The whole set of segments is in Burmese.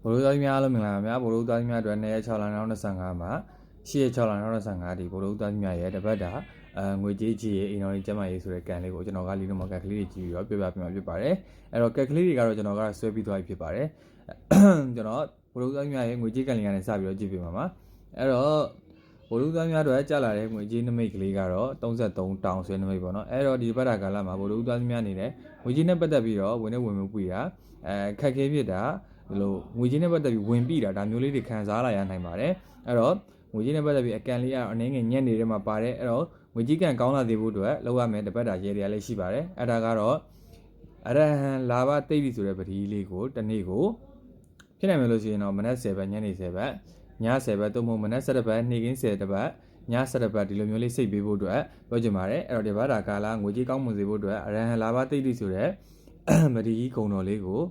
ဘိုလ်သားများလို့မင်္ဂလာပါများဘိုလ်သားများအတွက်2ရက်6လ2025မှာ10ရက်6လ2025ဒီဘိုလ်သားများရဲ့တပတ်တာငွေကြေးကြီးရဲ့အိမ်တော်ကြီးကျမရေးဆိုတဲ့ကန်လေးကိုကျွန်တော်ကလီနိုမကက်ကလေးတွေကြည့်ပြီးတော့ပြပြပြမှာဖြစ်ပါတယ်အဲ့တော့ကက်ကလေးတွေကတော့ကျွန်တော်ကဆွဲပြီးသွားပြီဖြစ်ပါတယ်ကျွန်တော်ဘိုလ်သားများရဲ့ငွေကြေးကန်လေးကနေစပြီးတော့ကြည့်ပြမှာပါအဲ့တော့ဘိုလ်သားများအတွက်ကြာလာတဲ့ငွေကြေးနမိတ်ကလေးကတော့33တောင်ဆွဲနမိတ်ပေါ့နော်အဲ့တော့ဒီဘက်တာကာလမှာဘိုလ်သားများအနေနဲ့ငွေကြေးနဲ့ပတ်သက်ပြီးတော့ဝင်နေဝင်မှုပြတာခက်ခဲဖြစ်တာဒီလိုငွေကြေးနဲ့ပတ်သက်ပြီးဝင်ပြီးတာဒါမျိုးလေးတွေခံစားလာရနိုင်ပါတယ်အဲ့တော့ငွေကြေးနဲ့ပတ်သက်ပြီးအကန်လေးအနည်းငယ်ညံ့နေတဲ့မှာပါတယ်အဲ့တော့ငွေကြေးကန်ကောင်းလာသေးဖို့အတွက်လောက်ရမယ်တပတ်တာရဲတွေကလည်းရှိပါတယ်အဲ့ဒါကတော့အရဟံလာဘတိတ်ပြီဆိုတဲ့ပတိလေးကိုတနေ့ကိုဖြစ်နိုင်မယ်လို့ရှိရင်တော့မနက်10ဘက်ညနေ10ဘက်ည10ဘက်သို့မဟုတ်မနက်7ဘက်နေ့ကင်း10ဘက်ည7ဘက်ဒီလိုမျိုးလေးစိတ်ပေးဖို့အတွက်ပြောချင်ပါတယ်အဲ့တော့ဒီဘက်တာကာလငွေကြေးကောင်းမွန်စေဖို့အတွက်အရဟံလာဘတိတ်ပြီဆိုတဲ့ပတိဂုံတော်လေးကို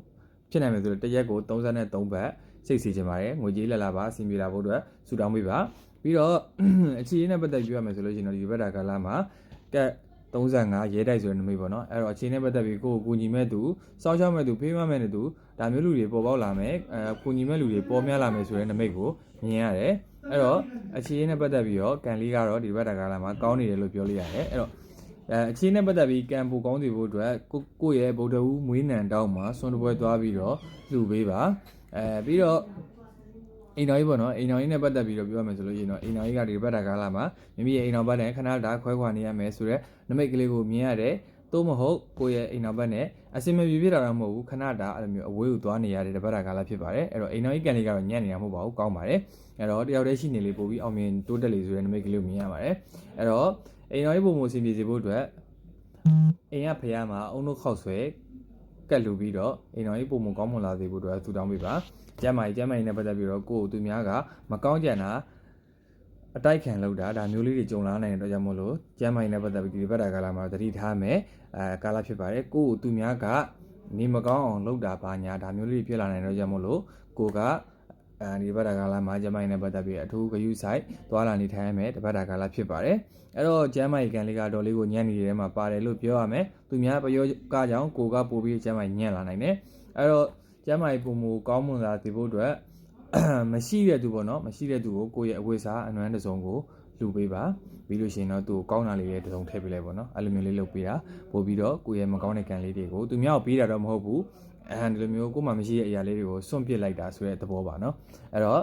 ဖြစ်နိုင်မယ်ဆိုတော့တရက်ကို33ဘတ်စိတ်စီခြင်းပါတယ်ငွေကြေးလက်လာပါအဆင်ပြေလာဖို့အတွက်ဆူတောင်းပေးပါပြီးတော့အခြေအနေနဲ့ပတ်သက်ပြောရမယ်ဆိုလို့ရှိရင်တော့ဒီဘက်တာကာလမှာကက်35ရဲတိုက်ဆိုတဲ့နမိတ်ပေါ့နော်အဲ့တော့အခြေအနေနဲ့ပတ်သက်ပြီးကိုကူညီမဲ့သူစောင့်ရှောက်မဲ့သူဖေးမမဲ့သူဒါမျိုးလူတွေပေါ်ပေါက်လာမယ်ကူညီမဲ့လူတွေပေါ်များလာမယ်ဆိုတဲ့နမိတ်ကိုမြင်ရတယ်အဲ့တော့အခြေအနေနဲ့ပတ်သက်ပြီးတော့ကန်လေးကတော့ဒီဘက်တာကာလမှာကောင်းနေတယ်လို့ပြောလို့ရတယ်အဲ့တော့အခြေအနေနဲ့ပတ်သက်ပြီးကံပူကောင်းစီဖို့အတွက်ကိုယ့်ရဲ့ဗုဒ္ဓဦးမွေးနံတောင်းမှာစွန့်တပွဲသွားပြီးတော့လှူပေးပါပြီးတော့အိမ်တော်ကြီးပေါ့နော်အိမ်တော်ကြီးနဲ့ပတ်သက်ပြီးတော့ပြောရမယ်ဆိုလို့ရှိရင်တော့အိမ်တော်ကြီးကဒီဘက်တာကာလမှာမိမိရဲ့အိမ်တော်ဘက်နဲ့ခဏတာခွဲခွာနေရမယ်ဆိုတော့နမိတ်ကလေးကိုမြင်ရတယ်သို့မဟုတ်ကိုယ့်ရဲ့အိမ်တော်ဘက်နဲ့အစင်မပြေဖြစ်တာတော့မဟုတ်ဘူးခဏတာအဲ့လိုမျိုးအဝေးကိုသွားနေရတဲ့တပတ်တာကာလဖြစ်ပါတယ်အဲ့တော့အိမ်တော်ကြီးကန်လေးကတော့ညံ့နေတာမဟုတ်ပါဘူးကောင်းပါတယ်အဲ့တော့တယောက်တည်းရှိနေလေးပို့ပြီးအောင်မြင်တိုးတက်လေဆိုတဲ့နမိတ်ကလေးကိုမြင်ရပါတယ်အဲ့တော့အိမ်တော်ကြီးပုံမှုအဆင်ပြေစေဖို့အတွက်အိမ်ကဖျားမှာအုံတို့ခောက်ဆွဲကတ်လူပြီးတော့အိမ်တော်ကြီးပုံမှုကောင်းမွန်လာစေဖို့အတွက်ထူတောင်းပေးပါကျမ်းမာရေးနဲ့ပတ်သက်ပြီးတော့ကိုယ်သူများကမကောင်းကြံတာအတိုက်ခံလောက်တာဒါမျိုးလေးတွေကြုံလာနိုင်တဲ့အတွက်ကြောင့်မို့လို့ကျမ်းမာရေးနဲ့ပတ်သက်ပြီးဒီဘက်တာကာလမှာသတိထားမယ်ကာလဖြစ်ပါတယ်ကိုယ်သူများကနေမကောင်းအောင်လုပ်တာဘာညာဒါမျိုးလေးတွေဖြစ်လာနိုင်တဲ့အတွက်ကြောင့်မို့လို့ကိုကဒီဘက်တာကာလမှာကျမ်းမာရေးနဲ့ပတ်သက်ပြီးအထူးဂရုစိုက်သွားလာနေထိုင်ရမယ်ဒီဘက်တာကာလဖြစ်ပါတယ်အဲ့တော့ကျမ်းမာရေးကန်လေးကတော့လေးကိုညံ့နေတဲ့ထဲမှာပါတယ်လို့ပြောရမယ်သူများပြောကကြောင့်ကိုကပို့ပြီးကျမ်းမာရေးညံ့လာနိုင်တယ်အဲ့တော့ကျမ်းမာရေးပုံမူကောင်းမွန်လာစေဖို့အတွက်မရှိတဲ့သူပေါ့နော်မရှိတဲ့သူကိုကိုယ့်ရဲ့အဝိစာအနွမ်းတစ်စုံကိုလှူပေးပါပြီးလို့ရှိရင်တော့သူ့ကိုကောင်းတာလေးတစ်စုံထည့်ပေးလိုက်ပေါ့နော်အဲ့လိုမျိုးလေးလုပ်ပေးတာပို့ပြီးတော့ကိုယ့်ရဲ့မကောင်းတဲ့ကံလေးတွေကိုသူများကိုပေးတာတော့မဟုတ်ဘူးဒီလိုမျိုးကိုယ်မှမရှိတဲ့အရာလေးတွေကိုစွန့်ပစ်လိုက်တာဆိုတဲ့သဘောပါနော်အဲ့တော့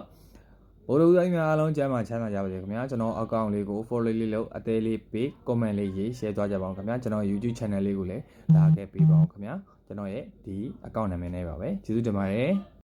ဘိုးတို့တိုင်းများအားလုံးကျမ်းမာချမ်းသာကြပါစေခင်ဗျာကျွန်တော်အကောင့်လေးကို follow လေးလုပ်အသေးလေးပေး comment လေးရေး share သွားကြပါအောင်ခင်ဗျာကျွန်တော် YouTube channel လေးကိုလည်းလာခဲ့ပေးပါအောင်ခင်ဗျာကျွန်တော်ရဲ့ဒီအကောင့်နာမည်နဲ့ပါပဲကျေးဇူးတင်ပါတယ်